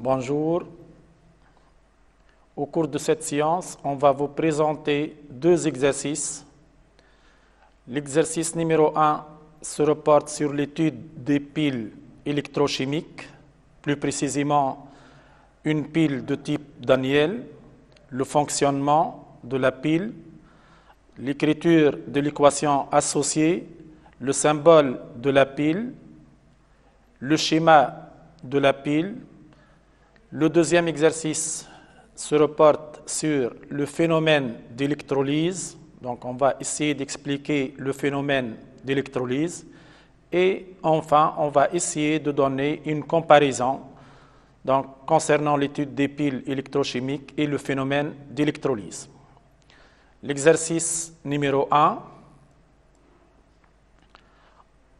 Bonjour. Au cours de cette séance, on va vous présenter deux exercices. L'exercice numéro 1 se reporte sur l'étude des piles électrochimiques, plus précisément une pile de type Daniel, le fonctionnement de la pile, l'écriture de l'équation associée, le symbole de la pile, le schéma de la pile. Le deuxième exercice se reporte sur le phénomène d'électrolyse. Donc, on va essayer d'expliquer le phénomène d'électrolyse. Et enfin, on va essayer de donner une comparaison concernant l'étude des piles électrochimiques et le phénomène d'électrolyse. L'exercice numéro 1.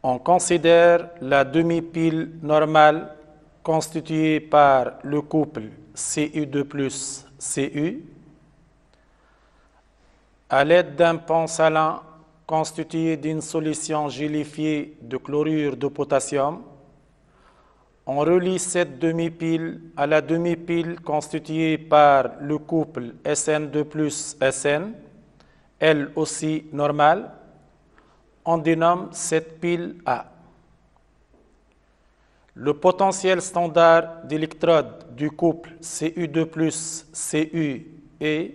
On considère la demi-pile normale constituée par le couple Cu2 plus Cu. À l'aide d'un pan salin constitué d'une solution gélifiée de chlorure de potassium, on relie cette demi-pile à la demi-pile constituée par le couple Sn2 plus Sn, elle aussi normale. On dénomme cette pile A. Le potentiel standard d'électrode du couple Cu2 plus Cu est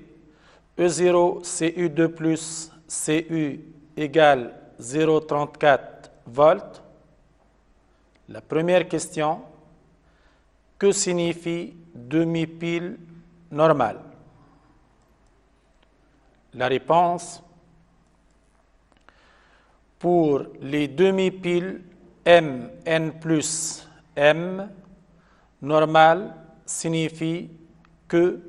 E0 Cu2 plus Cu égale 0,34 volts. La première question, que signifie demi-pile normale? La réponse, pour les demi-piles Mn plus M, normale signifie que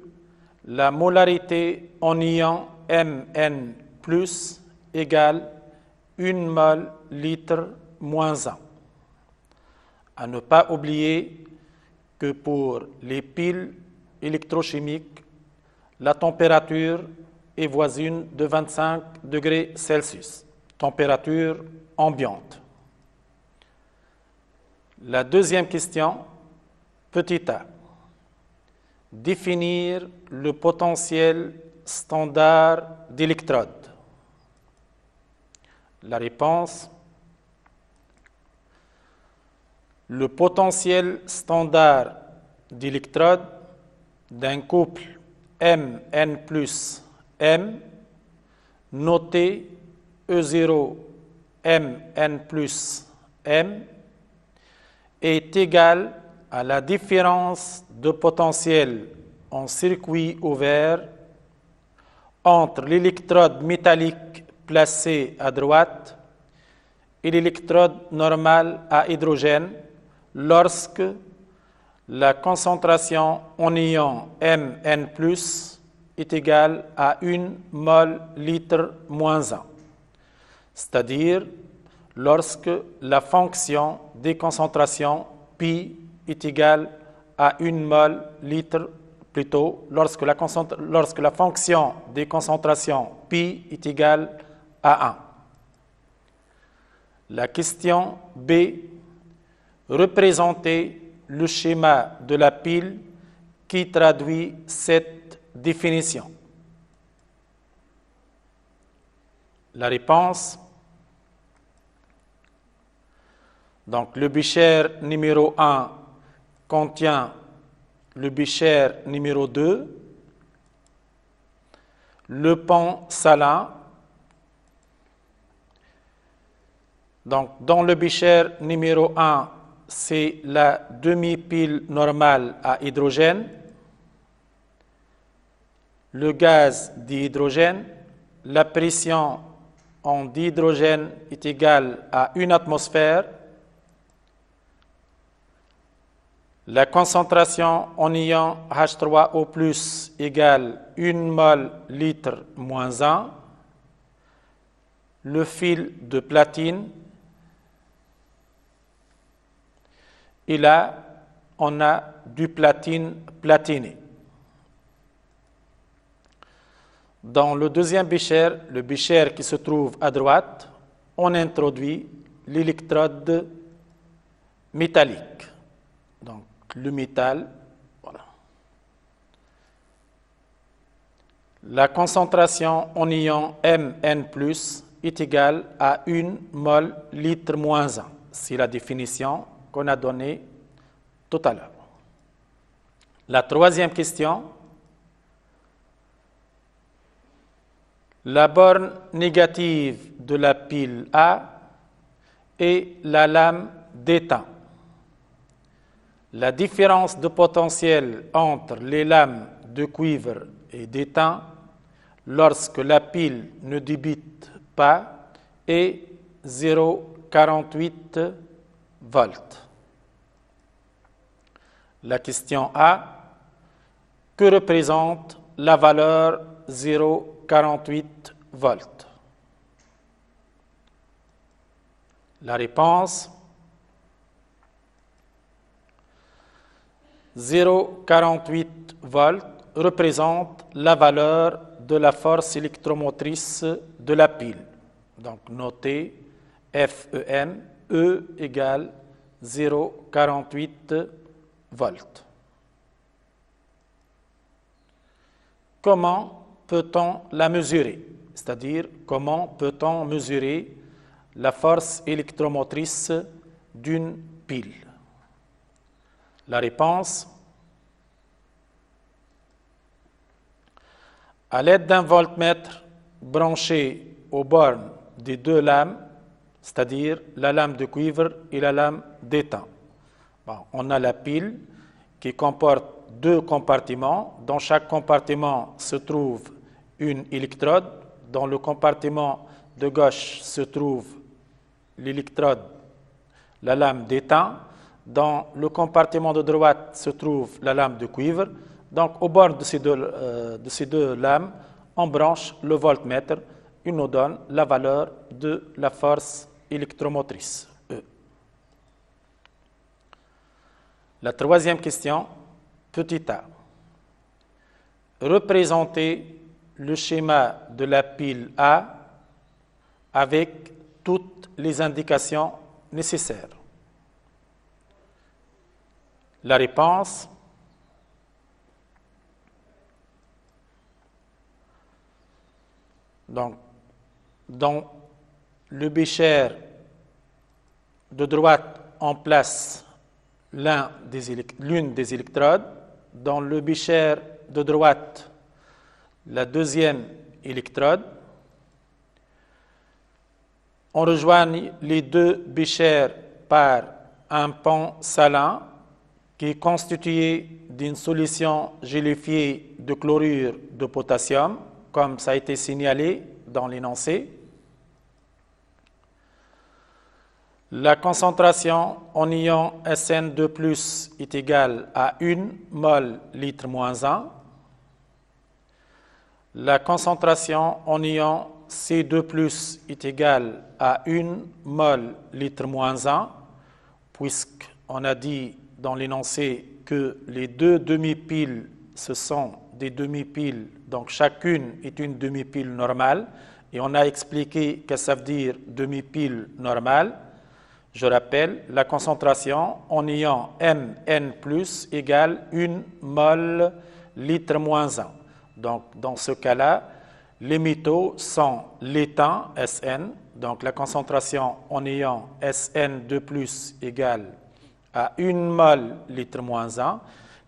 la molarité en ion Mn plus égale 1 mol litre moins 1. À ne pas oublier que pour les piles électrochimiques, la température est voisine de 25 degrés Celsius, température ambiante. La deuxième question, petit a. Définir le potentiel standard d'électrode. La réponse, le potentiel standard d'électrode d'un couple Mn plus M, noté E0 Mn plus M, est égal à la différence de potentiel en circuit ouvert entre l'électrode métallique placée à droite et l'électrode normale à hydrogène lorsque la concentration en ion Mn+, est égale à 1 mol litre moins 1, c'est-à-dire lorsque la fonction des concentrations pi est égale à 1 mol litre, plutôt lorsque la fonction des concentrations pi est égale à 1. La question B, représenter le schéma de la pile qui traduit cette définition. La réponse, donc le bécher numéro 1 contient le bécher numéro 2, le pan salin. Donc dans le bécher numéro 1, c'est la demi-pile normale à hydrogène, le gaz dihydrogène, la pression en dihydrogène est égale à 1 atmosphère, la concentration en ion H3O+, égale 1 mol litre moins 1, le fil de platine, et là, on a du platine platiné. Dans le deuxième bécher, le bécher qui se trouve à droite, on introduit l'électrode métallique. Donc, le métal La concentration en ion Mn+, est égale à 1 mol litre moins 1. C'est la définition qu'on a donnée tout à l'heure. La troisième question. La borne négative de la pile A est la lame d'étain. La différence de potentiel entre les lames de cuivre et d'étain lorsque la pile ne débite pas est 0,48 volts. La question A. Que représente la valeur 0,48 volts? La réponse 0,48 volts représente la valeur de la force électromotrice de la pile. Donc notez FEM, E égale 0,48 volts. Comment peut-on la mesurer? C'est-à-dire, comment peut-on mesurer la force électromotrice d'une pile? La réponse, à l'aide d'un voltmètre branché aux bornes des deux lames, c'est-à-dire la lame de cuivre et la lame d'étain. Bon, on a la pile qui comporte deux compartiments. Dans chaque compartiment se trouve une électrode. Dans le compartiment de gauche se trouve l'électrode, la lame d'étain. Dans le compartiment de droite se trouve la lame de cuivre. Donc, au bord de ces deux lames, on branche le voltmètre. Il nous donne la valeur de la force électromotrice, E. La troisième question, petit a. Représentez le schéma de la pile A avec toutes les indications nécessaires. La réponse, donc, dans le bécher de droite, on place l'une des électrodes. Dans le bécher de droite, la deuxième électrode. On rejoigne les deux béchers par un pont salin qui est constitué d'une solution gélifiée de chlorure de potassium, comme ça a été signalé dans l'énoncé. La concentration en ion SN2+, est égale à 1 mol litre moins 1. La concentration en ion C2+, est égale à 1 mol litre moins 1, puisqu'on a dit dans l'énoncé que les deux demi-piles, ce sont des demi-piles, donc chacune est une demi-pile normale, et on a expliqué que ça veut dire demi-pile normale. Je rappelle, la concentration en ion Mn+, égale 1 mol litre moins 1. Donc, dans ce cas-là, les métaux sont l'étain, Sn, donc la concentration en ion Sn2+, égale à 1 mol litre moins 1.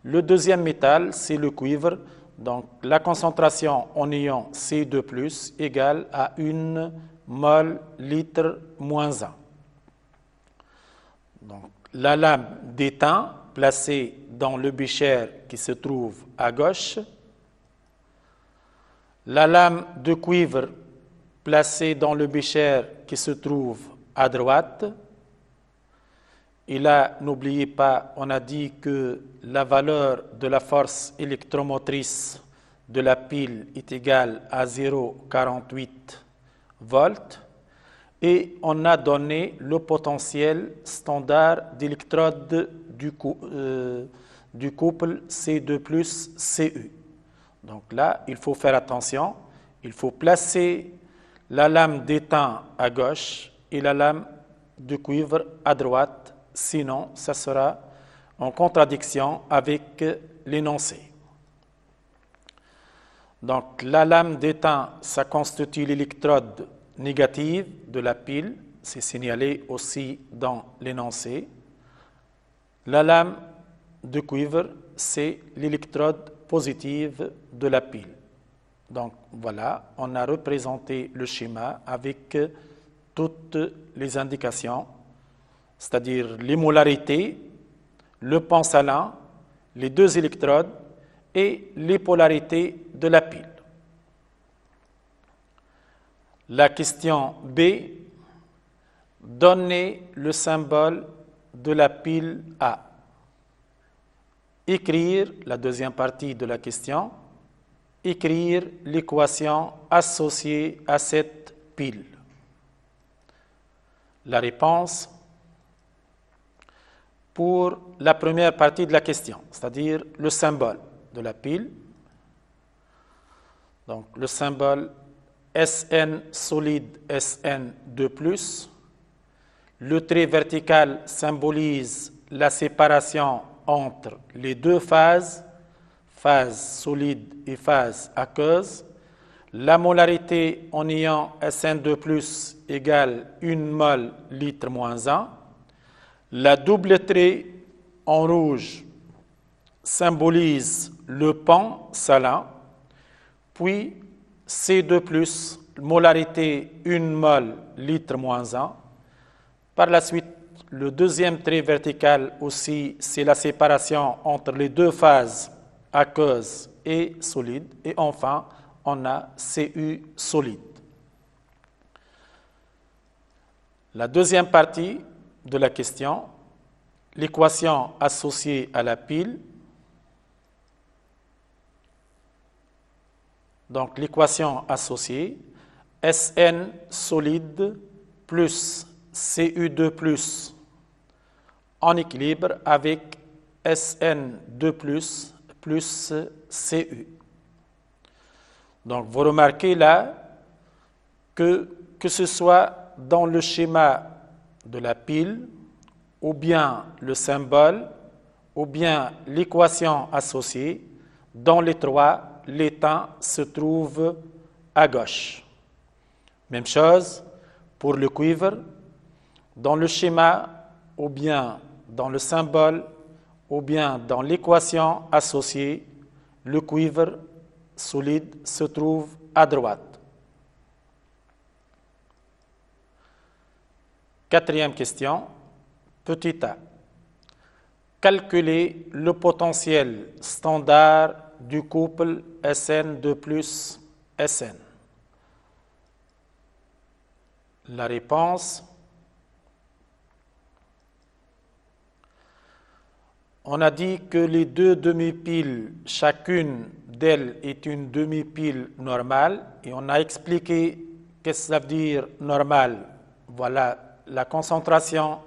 Le deuxième métal, c'est le cuivre, donc la concentration en ion C2+, égale à 1 mol litre moins 1. Donc, la lame d'étain placée dans le bécher qui se trouve à gauche, la lame de cuivre placée dans le bécher qui se trouve à droite. Et là, n'oubliez pas, on a dit que la valeur de la force électromotrice de la pile est égale à 0,48 volts. Et on a donné le potentiel standard d'électrode du couple C2+ CE. Donc là, il faut faire attention. Il faut placer la lame d'étain à gauche et la lame de cuivre à droite. Sinon, ça sera en contradiction avec l'énoncé. Donc la lame d'étain, ça constitue l'électrode négative de la pile, c'est signalé aussi dans l'énoncé. La lame de cuivre, c'est l'électrode positive de la pile. Donc voilà, on a représenté le schéma avec toutes les indications, c'est-à-dire les molarités, le pont salin, les deux électrodes et les polarités de la pile. La question B, donnez le symbole de la pile A. Écrire, la deuxième partie de la question, écrire l'équation associée à cette pile. La réponse pour la première partie de la question, c'est-à-dire le symbole de la pile. Donc le symbole SN solide SN2+. Le trait vertical symbolise la séparation entre les deux phases, phase solide et phase aqueuse. La molarité en ion SN2+ égale 1 mol litre moins 1. La double trait en rouge symbolise le pont salin. Puis C2+, molarité 1 mol litre moins 1. Par la suite, le deuxième trait vertical aussi, c'est la séparation entre les deux phases aqueuse et solide. Et enfin, on a Cu solide. La deuxième partie de la question, l'équation associée à la pile. Donc l'équation associée, Sn solide plus Cu2+ en équilibre avec Sn2+ plus Cu. Donc vous remarquez là que ce soit dans le schéma de la pile, ou bien le symbole, ou bien l'équation associée, dans les trois, l'étain se trouve à gauche. Même chose pour le cuivre, dans le schéma, ou bien dans le symbole, ou bien dans l'équation associée, le cuivre solide se trouve à droite. Quatrième question, petit a. Calculer le potentiel standard du couple Sn2+ Sn. La réponse, on a dit que les deux demi-piles, chacune d'elles est une demi-pile normale, et on a expliqué qu'est-ce que ça veut dire normal. Voilà, la concentration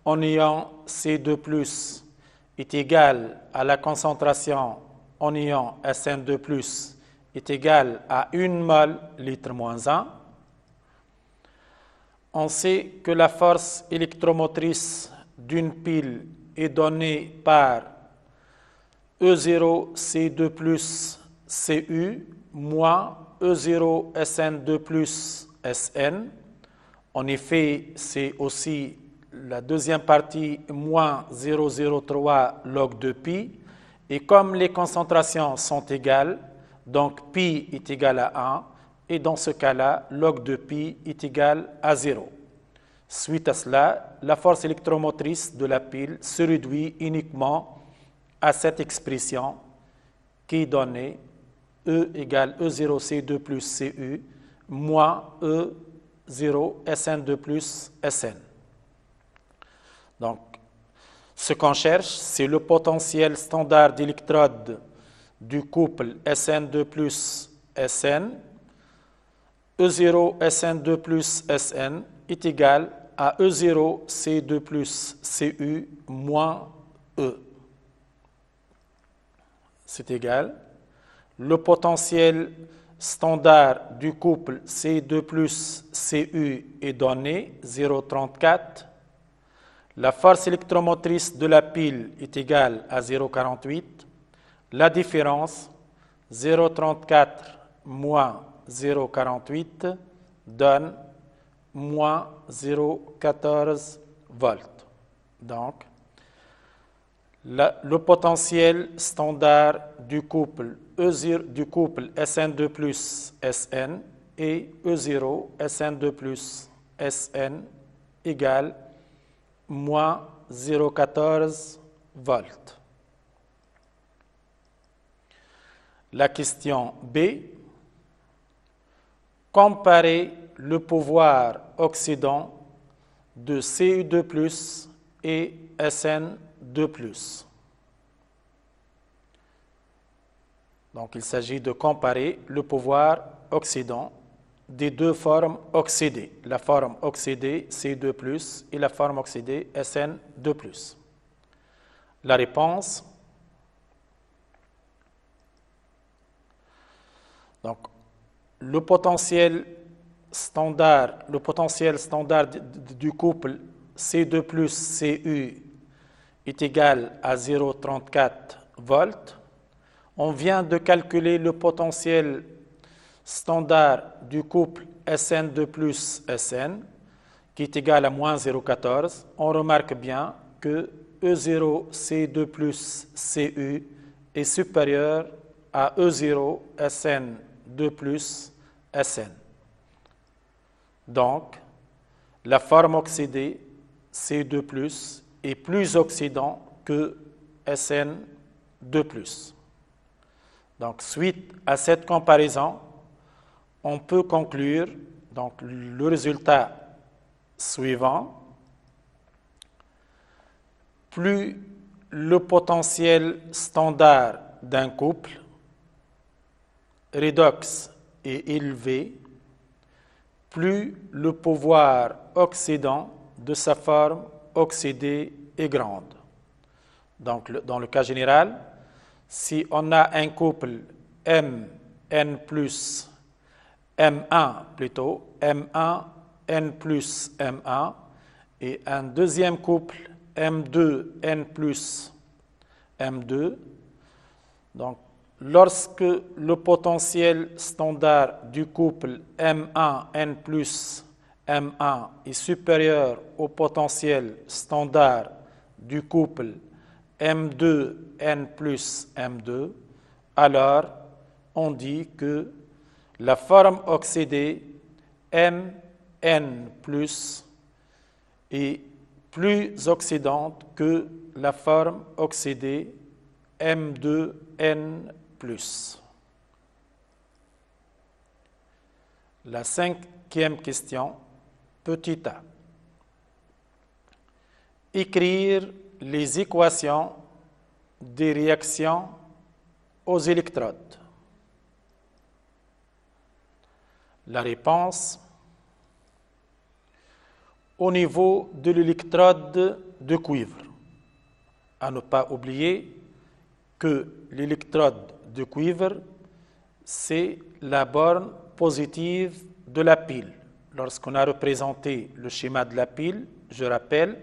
en ion C2+ est égale à la concentration en ion Sn2+ est égale à 1 mol litre moins 1. On sait que la force électromotrice d'une pile est donnée par E0 C2+ Cu moins E0 Sn2+ Sn. En effet, c'est aussi la deuxième partie moins 0,03 log de pi. Et comme les concentrations sont égales, donc pi est égal à 1, et dans ce cas-là, log de pi est égal à 0. Suite à cela, la force électromotrice de la pile se réduit uniquement à cette expression qui est donnée E égale E0 C2+ Cu moins E0 Sn2+ Sn. Donc, ce qu'on cherche, c'est le potentiel standard d'électrode du couple Sn2+ Sn. E0 Sn2+ Sn est égal à E0 C2+ Cu moins E. C'est égal. Le potentiel standard du couple C2+ Cu est donné, 0,34. La force électromotrice de la pile est égale à 0,48. La différence, 0,34 moins 0,48 donne moins 0,14 volts. Donc, le potentiel standard du couple SN2 plus SN et E0 SN2 plus SN égale moins 0,14 volts. La question B. Comparer le pouvoir oxydant de Cu2 plus et SN2 plus. Donc, il s'agit de comparer le pouvoir oxydant des deux formes oxydées, la forme oxydée Cu2 plus et la forme oxydée SN2 plus. La réponse, donc, le potentiel standard du couple C2 plus Cu est égal à 0,34 volts. On vient de calculer le potentiel standard du couple SN2 plus SN, qui est égal à moins 0,14. On remarque bien que E0 C2 plus Cu est supérieur à E0 SN2 plus SN. Donc, la forme oxydée C2 plus est plus oxydant que SN2 plus. Donc, suite à cette comparaison, on peut conclure donc, le résultat suivant. Plus le potentiel standard d'un couple redox est élevé, plus le pouvoir oxydant de sa forme oxydée est grande. Donc, dans le cas général, si on a un couple Mn plus M1 plutôt, M1, N plus M1, et un deuxième couple M2, N plus M2, donc lorsque le potentiel standard du couple M1, N plus M1 est supérieur au potentiel standard du couple M2, N plus M2, alors on dit que la forme oxydée Mn plus est plus oxydante que la forme oxydée M2N plus. La cinquième question, petit a. Écrire les équations des réactions aux électrodes. La réponse, au niveau de l'électrode de cuivre. À ne pas oublier que l'électrode de cuivre, c'est la borne positive de la pile. Lorsqu'on a représenté le schéma de la pile, je rappelle,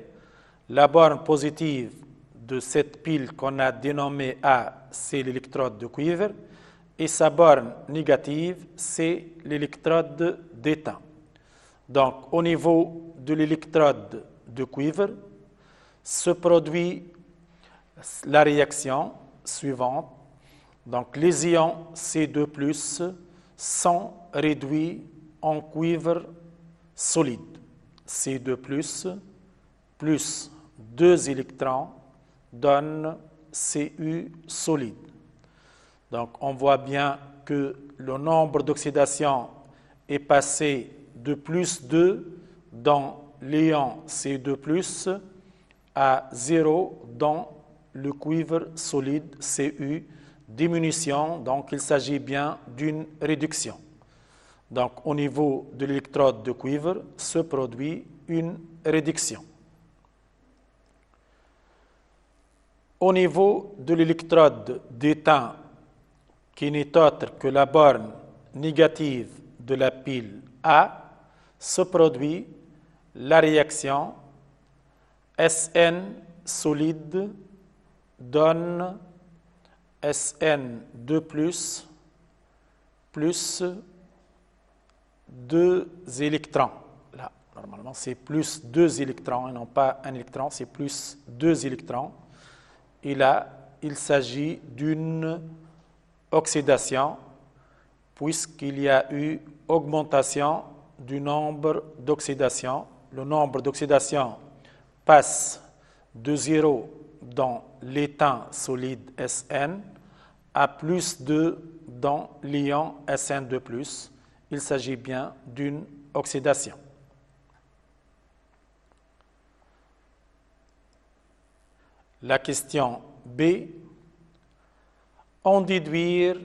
la borne positive de cette pile qu'on a dénommée A, c'est l'électrode de cuivre, et sa borne négative, c'est l'électrode d'étain. Donc, au niveau de l'électrode de cuivre, se produit la réaction suivante. Donc, les ions C2+, sont réduits en cuivre solide. C2+, plus 2 électrons donne Cu solide. Donc, on voit bien que le nombre d'oxydation est passé de plus 2 dans l'ion Cu2+, à 0 dans le cuivre solide Cu, diminution, donc il s'agit bien d'une réduction. Donc, au niveau de l'électrode de cuivre, se produit une réduction. Au niveau de l'électrode d'étain, qui n'est autre que la borne négative de la pile A, se produit la réaction Sn solide donne Sn2+, plus 2 électrons. Là, normalement, c'est plus 2 électrons et non pas un électron, c'est plus 2 électrons. Et là, il s'agit d'une oxydation puisqu'il y a eu augmentation du nombre d'oxydations. Le nombre d'oxydations passe de 0 dans l'étain solide Sn à plus 2 dans l'ion Sn2+. Il s'agit bien d'une oxydation. La question B. En déduire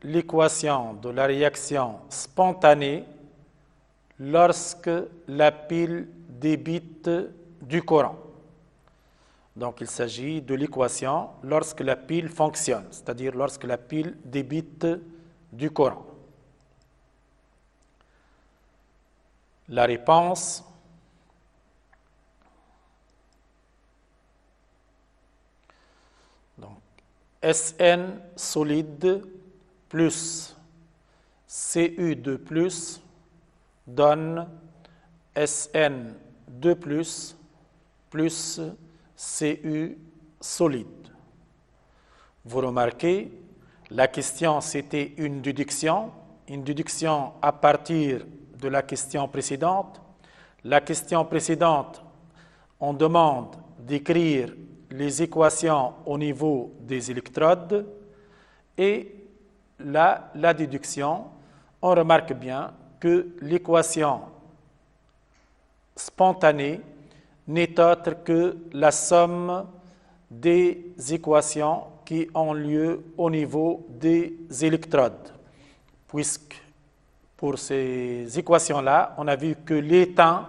l'équation de la réaction spontanée lorsque la pile débite du courant. Donc, il s'agit de l'équation lorsque la pile fonctionne, c'est-à-dire lorsque la pile débite du courant. La réponse, donc, Sn solide plus Cu2 plus donne Sn2 plus Cu solide. Vous remarquez, la question c'était une déduction à partir de la question précédente. La question précédente, on demande d'écrire les équations au niveau des électrodes et là, la déduction, on remarque bien que l'équation spontanée n'est autre que la somme des équations qui ont lieu au niveau des électrodes. Puisque pour ces équations-là, on a vu que l'étain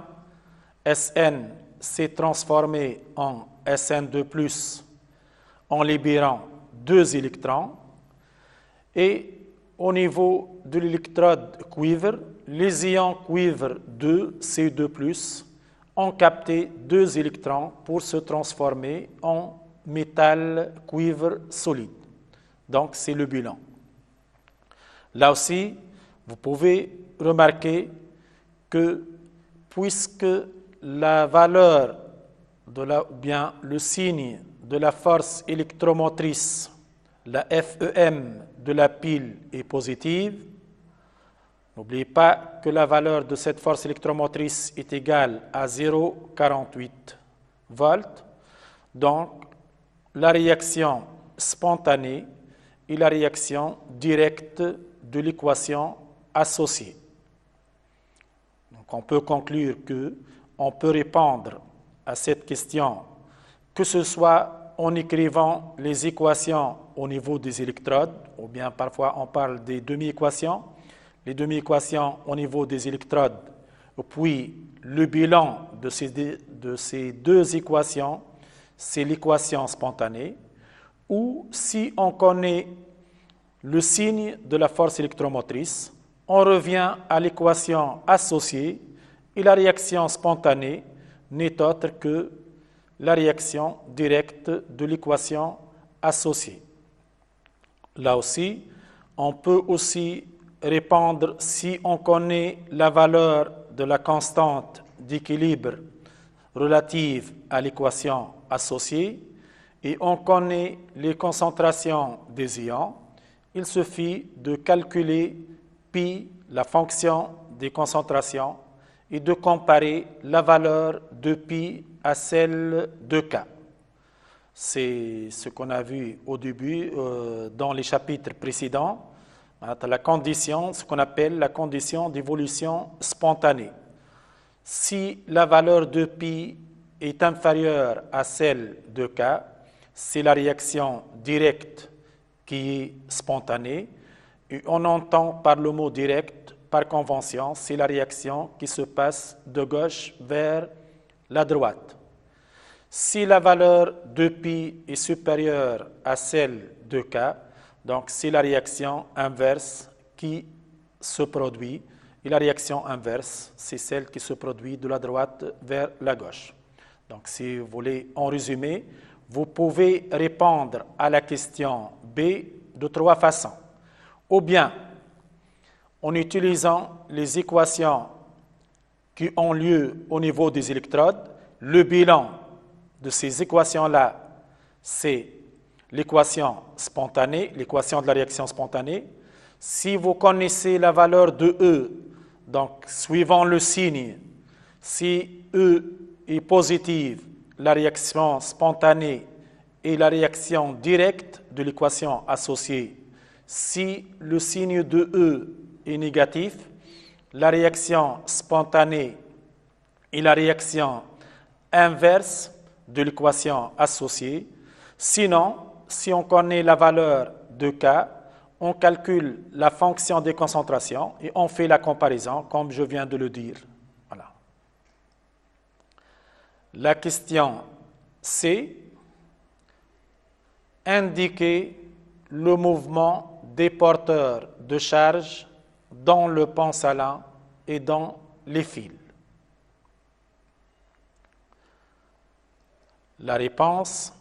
Sn s'est transformé en Sn2+, en libérant 2 électrons. Et au niveau de l'électrode cuivre, les ions cuivre 2, Cu2+, ont capté 2 électrons pour se transformer en métal cuivre solide. Donc, c'est le bilan. Là aussi, vous pouvez remarquer que puisque la valeur ou bien le signe de la force électromotrice, la FEM de la pile est positive, n'oubliez pas que la valeur de cette force électromotrice est égale à 0,48 volts. Donc, la réaction spontanée est la réaction directe de l'équation associée. Donc, on peut conclure qu'on peut répondre à cette question, que ce soit en écrivant les équations au niveau des électrodes, ou bien parfois on parle des demi-équations, les demi-équations au niveau des électrodes, puis le bilan de ces 2 équations, c'est l'équation spontanée, ou si on connaît le signe de la force électromotrice, on revient à l'équation associée et la réaction spontanée n'est autre que la réaction directe de l'équation associée. Là aussi, on peut aussi répondre si on connaît la valeur de la constante d'équilibre relative à l'équation associée et on connaît les concentrations des ions, il suffit de calculer pi, la fonction des concentrations, et de comparer la valeur de pi à celle de k. C'est ce qu'on a vu au début dans les chapitres précédents, la condition, ce qu'on appelle la condition d'évolution spontanée. Si la valeur de pi est inférieure à celle de k, c'est la réaction directe qui est spontanée. Et on entend par le mot direct, par convention, c'est la réaction qui se passe de gauche vers la droite. Si la valeur de pi est supérieure à celle de k, donc c'est la réaction inverse qui se produit. Et la réaction inverse, c'est celle qui se produit de la droite vers la gauche. Donc si vous voulez en résumer, vous pouvez répondre à la question B de 3 façons. Ou bien en utilisant les équations qui ont lieu au niveau des électrodes. Le bilan de ces équations-là, c'est l'équation spontanée, l'équation de la réaction spontanée. Si vous connaissez la valeur de E, donc suivant le signe, si E est positive, la réaction spontanée est la réaction directe de l'équation associée. Si le signe de E est négatif, la réaction spontanée est la réaction inverse de l'équation associée. Sinon, si on connaît la valeur de K, on calcule la fonction des concentrations et on fait la comparaison, comme je viens de le dire. Voilà. La question C, indiquer le mouvement des porteurs de charge dans le pan salin et dans les fils. La réponse,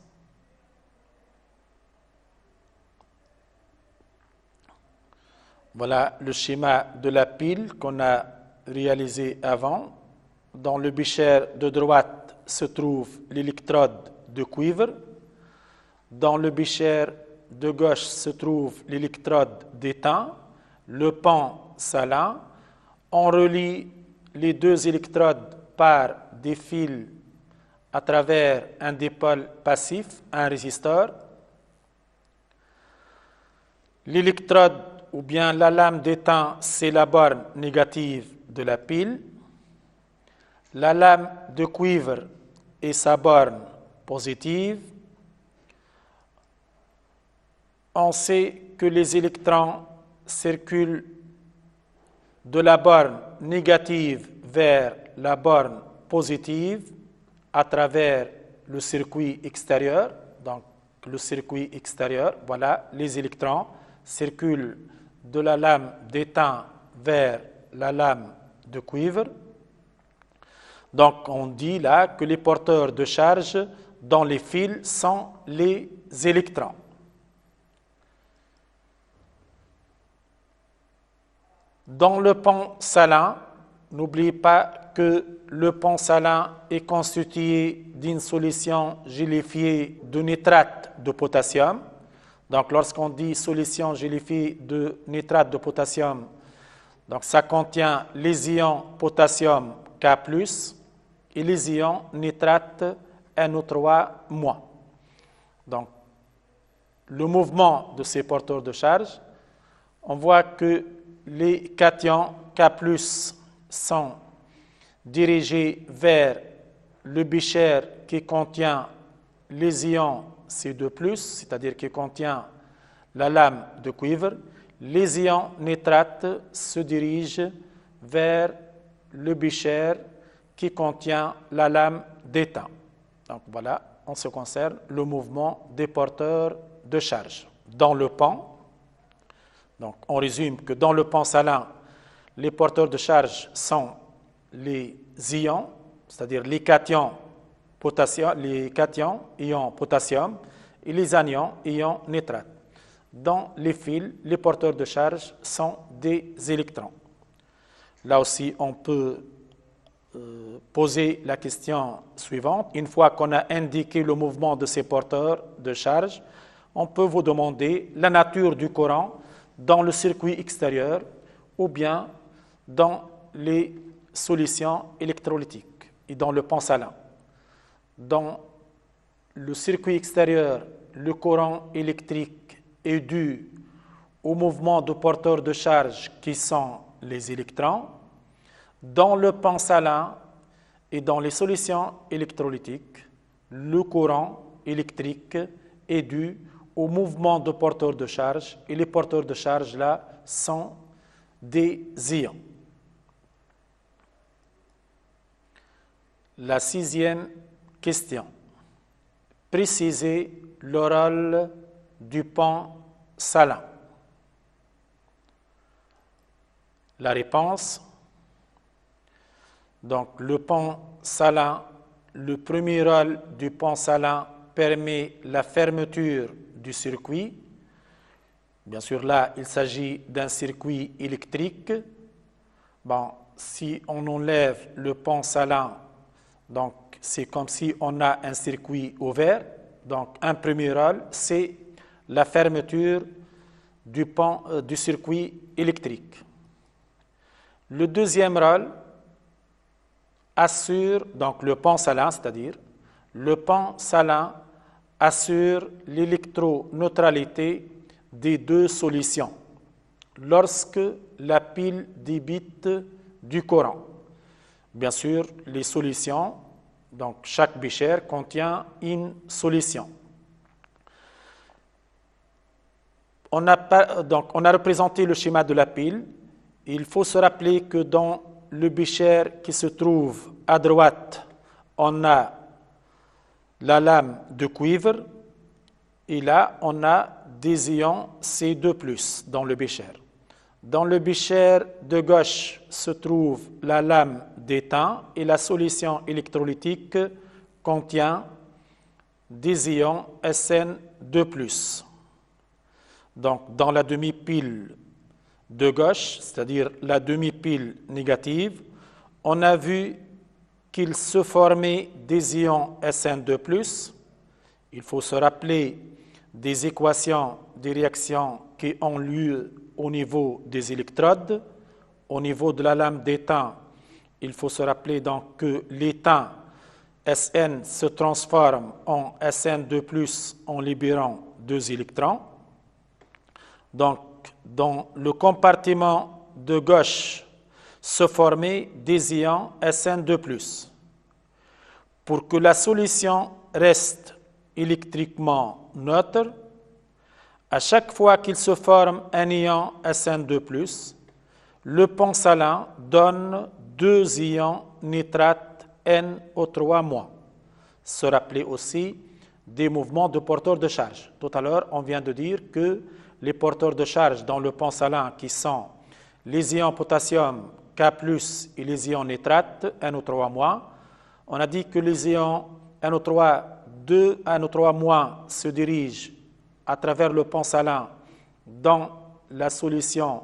voilà le schéma de la pile qu'on a réalisé avant. Dans le bécher de droite se trouve l'électrode de cuivre. Dans le bécher de gauche se trouve l'électrode d'étain. Le pan salin. On relie les deux électrodes par des fils à travers un dipôle passif, un résisteur. L'électrode ou bien la lame d'étain, c'est la borne négative de la pile. La lame de cuivre est sa borne positive. On sait que les électrons circulent de la borne négative vers la borne positive à travers le circuit extérieur. Donc, le circuit extérieur, voilà, les électrons circulent de la lame d'étain vers la lame de cuivre. Donc, on dit là que les porteurs de charge dans les fils sont les électrons. Dans le pan salin, n'oubliez pas que le pan salin est constitué d'une solution gélifiée de nitrate de potassium. Donc, lorsqu'on dit solution gélifiée de nitrate de potassium, donc ça contient les ions potassium K+, et les ions nitrate NO3-. Donc, le mouvement de ces porteurs de charge, on voit que les cations K+ sont dirigés vers le bécher qui contient les ions C2+, c'est-à-dire qui contient la lame de cuivre. Les ions nitrates se dirigent vers le bécher qui contient la lame d'étain. Donc voilà, en ce qui concerne le mouvement des porteurs de charge. Dans le pan, donc on résume que dans le pan salin, les porteurs de charge sont les ions, c'est-à-dire les cations ions potassium et les anions ions nitrate. Dans les fils, les porteurs de charge sont des électrons. Là aussi, on peut poser la question suivante. Une fois qu'on a indiqué le mouvement de ces porteurs de charge, on peut vous demander la nature du courant dans le circuit extérieur ou bien dans les solutions électrolytiques et dans le pan salin. Dans le circuit extérieur, le courant électrique est dû au mouvement de porteurs de charge qui sont les électrons. Dans le pan salin et dans les solutions électrolytiques, le courant électrique est dû au mouvement de porteurs de charge et les porteurs de charge là sont des ions. La 6e question. Précisez le rôle du pan salin. La réponse. Donc, le pan salin, le premier rôle du pan salin permet la fermeture du circuit. Bien sûr, là, il s'agit d'un circuit électrique. Bon, si on enlève le pont salin, donc c'est comme si on a un circuit ouvert. Donc, un premier rôle, c'est la fermeture du circuit électrique. Le deuxième rôle assure, donc le pont salin, c'est-à-dire, le pont salin assure l'électroneutralité des deux solutions lorsque la pile débite du courant. Bien sûr, les solutions, donc chaque bécher contient une solution. On a représenté le schéma de la pile. Il faut se rappeler que dans le bécher qui se trouve à droite, on a la lame de cuivre et là, on a des ions C2+ dans le bécher. Dans le bécher de gauche se trouve la lame d'étain et la solution électrolytique contient des ions SN2+. Donc, dans la demi-pile de gauche, c'est-à-dire la demi-pile négative, on a vu qu'il se formait des ions SN2+. Il faut se rappeler des équations des réactions qui ont lieu au niveau des électrodes. Au niveau de la lame d'étain, il faut se rappeler donc que l'étain Sn se transforme en Sn2+ en libérant 2 électrons. Donc, dans le compartiment de gauche se formaient des ions Sn2+. Pour que la solution reste électriquement neutre, à chaque fois qu'il se forme un ion Sn2+, le pont salin donne 2 ions nitrate NO3-. Se rappeler aussi des mouvements de porteurs de charge. Tout à l'heure, on vient de dire que les porteurs de charge dans le pont salin qui sont les ions potassium K+, et les ions nitrate NO3-, on a dit que les ions NO3, 2 NO3- se dirigent à travers le pont salin dans la solution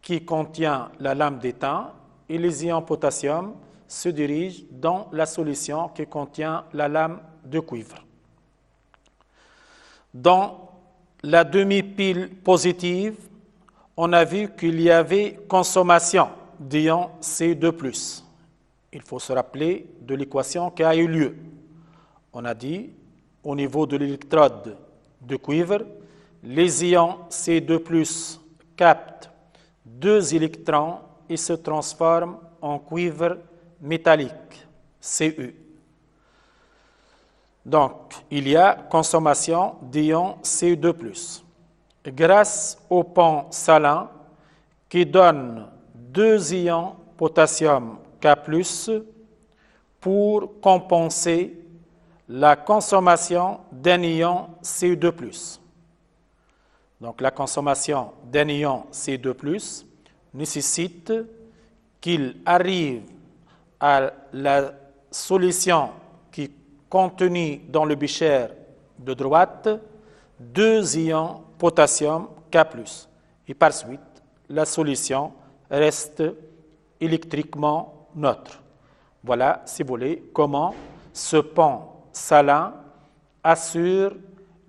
qui contient la lame d'étain et les ions potassium se dirigent dans la solution qui contient la lame de cuivre. Dans la demi-pile positive, on a vu qu'il y avait consommation d'ions C2+. Il faut se rappeler de l'équation qui a eu lieu. On a dit, au niveau de l'électrode de cuivre, les ions C2+ captent 2 électrons et se transforment en cuivre métallique, Cu. Donc, il y a consommation d'ions C2+. Grâce au pont salin qui donne 2 ions potassium K+, pour compenser la consommation d'un ion C2+. Donc, la consommation d'un ion C2+ nécessite qu'il arrive à la solution qui est contenue dans le bécher de droite 2 ions potassium K+. Et par suite, la solution reste électriquement neutre. Voilà, si vous voulez, comment ce pont salin assure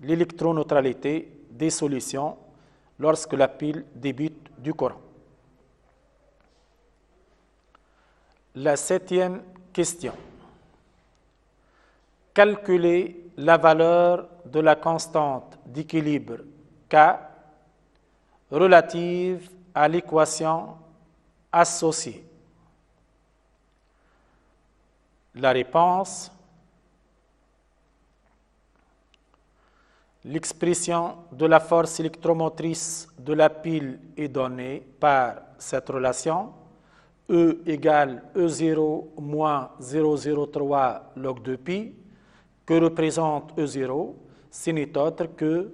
l'électroneutralité des solutions lorsque la pile débite du courant. La 7e question. Calculer la valeur de la constante d'équilibre K relative à l'équation associée. La réponse: l'expression de la force électromotrice de la pile est donnée par cette relation E égale E0 moins 0,03 log de pi, que représente E0, ce n'est autre que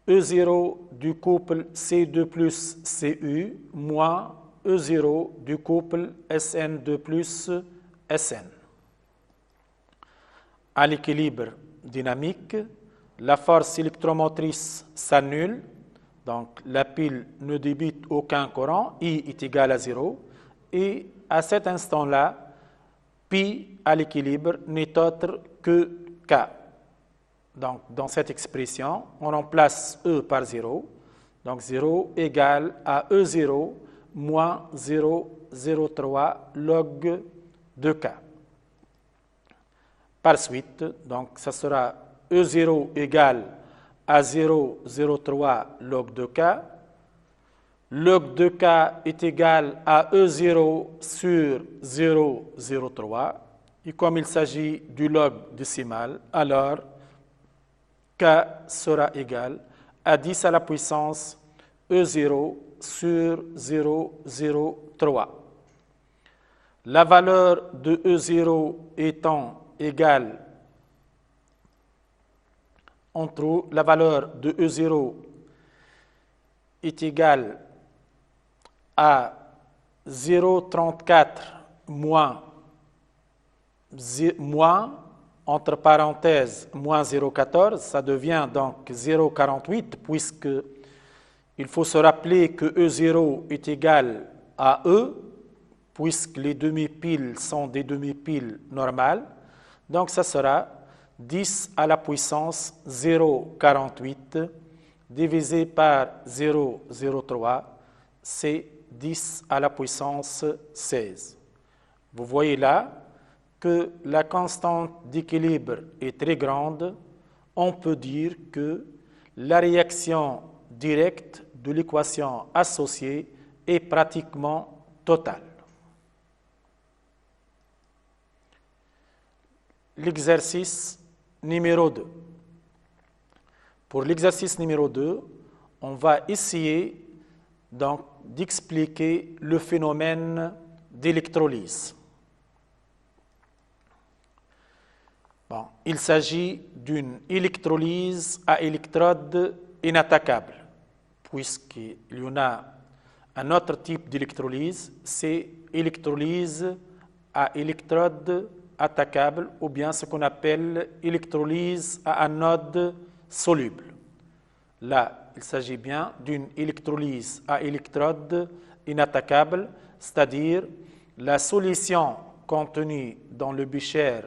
E0 du couple C2+ Cu moins E0 du couple Sn2+ Sn. À l'équilibre dynamique, la force électromotrice s'annule, Donc, la pile ne débite aucun courant, I est égal à 0, et à cet instant-là, pi à l'équilibre n'est autre que K. Donc, dans cette expression, on remplace E par 0. Donc, 0 égale à E0 moins 0,03 log de K. Par suite, donc, ça sera E0 égale à 0,03 log de K. Log de K est égal à E0 sur 0,03. Et comme il s'agit du log décimal, alors K sera égal à 10 à la puissance E0 sur 0,03. La valeur de E0 étant égale, la valeur de E0 est égale à 0,34 moins, entre parenthèses, moins 0,14, ça devient donc 0,48, puisque il faut se rappeler que E0 est égal à E, puisque les demi-piles sont des demi-piles normales. Donc, ça sera 10 à la puissance 0,48 divisé par 0,03, c'est 10 à la puissance 16. Vous voyez là que la constante d'équilibre est très grande. On peut dire que la réaction directe de l'équation associée est pratiquement totale. L'exercice numéro 2. Pour l'exercice numéro 2, on va essayer donc d'expliquer le phénomène d'électrolyse. Bon, il s'agit d'une électrolyse à électrode inattaquable, puisqu'il y en a un autre type d'électrolyse, c'est électrolyse à électrode attaquable, ou bien ce qu'on appelle électrolyse à anode soluble. Là, il s'agit bien d'une électrolyse à électrode inattaquable, c'est-à-dire la solution contenue dans le bécher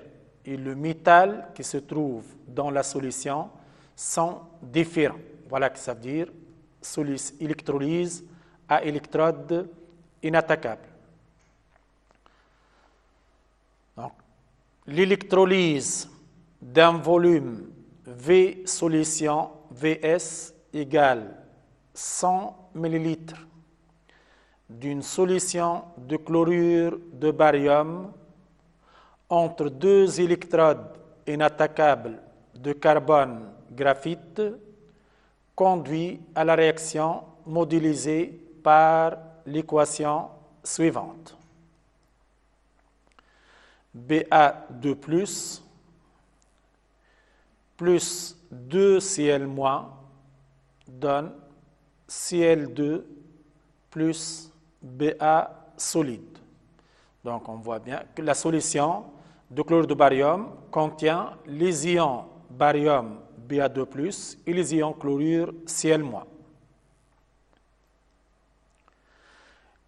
et le métal qui se trouve dans la solution sont différents. Voilà ce que ça veut dire électrolyse à électrode inattaquable. L'électrolyse d'un volume V solution Vs égale 100 ml d'une solution de chlorure de barium entre deux électrodes inattaquables de carbone graphite conduit à la réaction modélisée par l'équation suivante. Ba2 plus 2Cl- donne Cl2 plus Ba solide. Donc on voit bien que la solution de chlorure de barium contient les ions barium Ba2+, et les ions chlorure Cl-.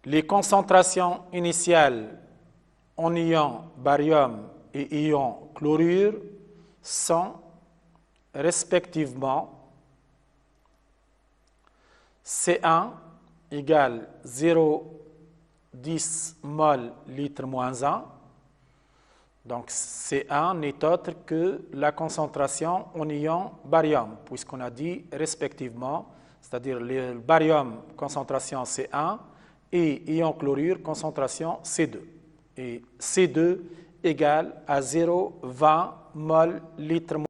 Les concentrations initiales en ions barium et ions chlorure sont respectivement C1 égale 0,10 mol litre moins 1. Donc C1 n'est autre que la concentration en ion barium, puisqu'on a dit respectivement, c'est-à-dire le barium concentration C1 et ion chlorure concentration C2. Et C2 égale à 0,20 mol litre moins 1.